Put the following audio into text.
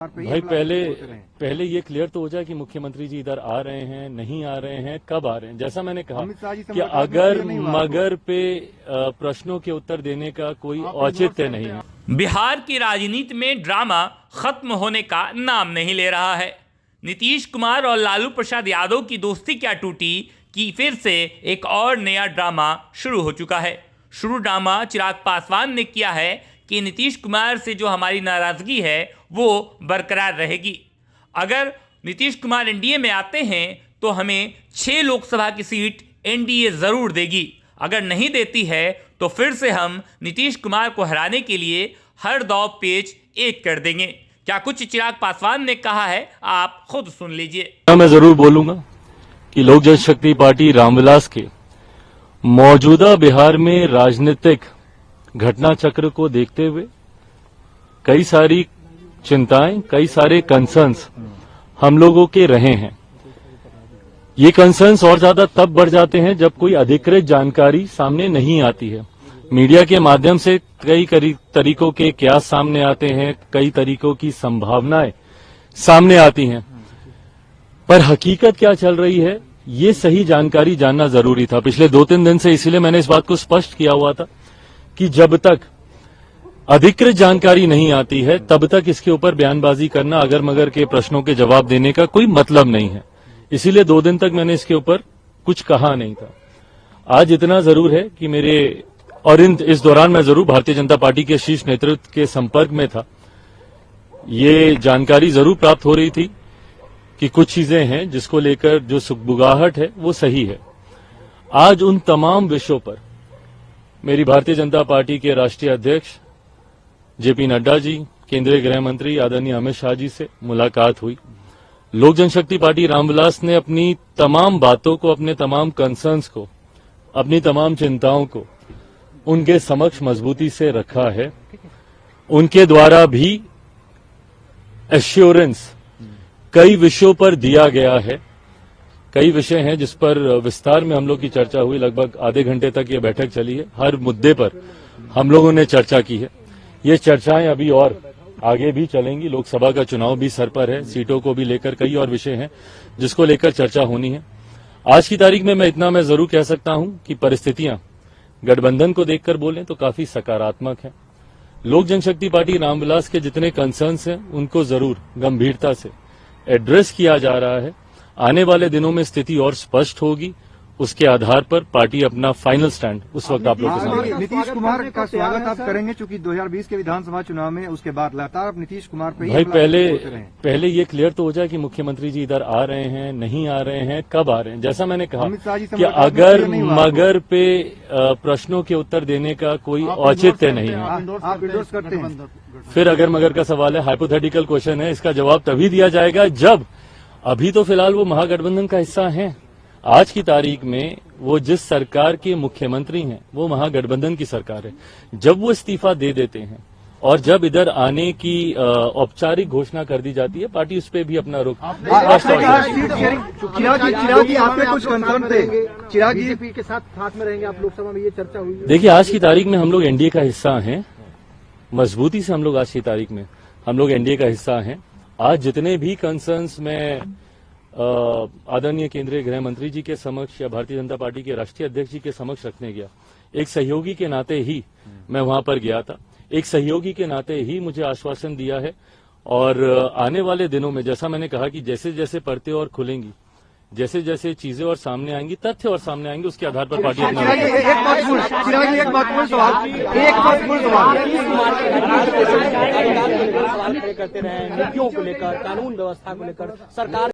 भाई पहले ये क्लियर तो हो जाए कि मुख्यमंत्री जी इधर आ रहे हैं, नहीं आ रहे हैं, कब आ रहे हैं। जैसा मैंने कहा कि अगर मगर पे प्रश्नों के उत्तर देने का कोई औचित्य नहीं है। बिहार की राजनीति में ड्रामा खत्म होने का नाम नहीं ले रहा है। नीतीश कुमार और लालू प्रसाद यादव की दोस्ती क्या टूटी कि फिर से एक और नया ड्रामा शुरू हो चुका है। शुरू ड्रामा चिराग पासवान ने किया है कि नीतीश कुमार से जो हमारी नाराजगी है वो बरकरार रहेगी। अगर नीतीश कुमार एनडीए में आते हैं तो हमें 6 लोकसभा की सीट एनडीए जरूर देगी। अगर नहीं देती है तो फिर से हम नीतीश कुमार को हराने के लिए हर दांव पेच एक कर देंगे। क्या कुछ चिराग पासवान ने कहा है, आप खुद सुन लीजिए। मैं जरूर बोलूंगा कि लोक जनशक्ति पार्टी रामविलास के मौजूदा बिहार में राजनीतिक घटना चक्र को देखते हुए कई सारी चिंताएं, कई सारे कंसर्न्स हम लोगों के रहे हैं। ये कंसर्न्स और ज्यादा तब बढ़ जाते हैं जब कोई अधिकृत जानकारी सामने नहीं आती है। मीडिया के माध्यम से कई तरीकों के कयास सामने आते हैं, कई तरीकों की संभावनाएं सामने आती हैं, पर हकीकत क्या चल रही है ये सही जानकारी जानना जरूरी था। पिछले 2-3 दिन से इसीलिए मैंने इस बात को स्पष्ट किया हुआ था कि जब तक अधिकृत जानकारी नहीं आती है तब तक इसके ऊपर बयानबाजी करना, अगर मगर के प्रश्नों के जवाब देने का कोई मतलब नहीं है। इसीलिए 2 दिन तक मैंने इसके ऊपर कुछ कहा नहीं था। आज इतना जरूर है कि इस दौरान मैं जरूर भारतीय जनता पार्टी के शीर्ष नेतृत्व के संपर्क में था। ये जानकारी जरूर प्राप्त हो रही थी कि कुछ चीजें हैं जिसको लेकर जो सुगबुगाहट है वो सही है। आज उन तमाम विषयों पर मेरी भारतीय जनता पार्टी के राष्ट्रीय अध्यक्ष जेपी नड्डा जी, केंद्रीय गृह मंत्री आदरणीय अमित शाह जी से मुलाकात हुई। लोक जनशक्ति पार्टी रामविलास ने अपनी तमाम बातों को, अपने तमाम कंसर्न्स को, अपनी तमाम चिंताओं को उनके समक्ष मजबूती से रखा है। उनके द्वारा भी एश्योरेंस कई विषयों पर दिया गया है। कई विषय हैं जिस पर विस्तार में हम लोग की चर्चा हुई। लगभग आधे घंटे तक ये बैठक चली है। हर मुद्दे पर हम लोगों ने चर्चा की है। ये चर्चाएं अभी और आगे भी चलेंगी। लोकसभा का चुनाव भी सर पर है, सीटों को भी लेकर कई और विषय हैं जिसको लेकर चर्चा होनी है। आज की तारीख में मैं जरूर कह सकता हूं कि परिस्थितियां गठबंधन को देखकर बोलें तो काफी सकारात्मक है। लोक जनशक्ति पार्टी रामविलास के जितने कंसर्न्स हैं उनको जरूर गंभीरता से एड्रेस किया जा रहा है। आने वाले दिनों में स्थिति और स्पष्ट होगी। उसके आधार पर पार्टी अपना फाइनल स्टैंड उस वक्त आप लोगों के सामने। नीतीश कुमार का स्वागत आप करेंगे क्योंकि 2020 के विधानसभा चुनाव में उसके बाद लगातार आप नीतीश कुमार पर भाई पहले ये क्लियर तो हो जाए कि मुख्यमंत्री जी इधर आ रहे हैं, नहीं आ रहे हैं, कब आ रहे हैं। जैसा मैंने कहा कि अगर मगर पे प्रश्नों के उत्तर देने का कोई औचित्य नहीं है। आप इंडोर्स करते हैं? फिर अगर मगर का सवाल है, हाइपोथेटिकल क्वेश्चन है, इसका जवाब तभी दिया जाएगा जब, अभी तो फिलहाल वो महागठबंधन का हिस्सा हैं। आज की तारीख में वो जिस सरकार के मुख्यमंत्री हैं वो महागठबंधन की सरकार है। जब वो इस्तीफा दे देते हैं और जब इधर आने की औपचारिक घोषणा कर दी जाती है, पार्टी उस पर भी अपना रुख बीजेपी के साथ में रहेंगे आप लोकसभा में, ये चर्चा हुई है। देखिए, आज की तारीख में हम लोग एनडीए का हिस्सा हैं। मजबूती से हम लोग आज की तारीख में हम लोग एनडीए का हिस्सा हैं। आज जितने भी कंसर्न्स में आदरणीय केंद्रीय गृह मंत्री जी के समक्ष या भारतीय जनता पार्टी के राष्ट्रीय अध्यक्ष जी के समक्ष रखने गया, एक सहयोगी के नाते ही मैं वहां पर गया था। एक सहयोगी के नाते ही मुझे आश्वासन दिया है और आने वाले दिनों में जैसा मैंने कहा कि जैसे जैसे परतें और खुलेंगी, जैसे जैसे चीजें और सामने आएंगी, तथ्य और सामने आएंगे, उसके आधार पर पार्टी अपना करते रहे नीतियों को लेकर, कानून व्यवस्था को लेकर सरकार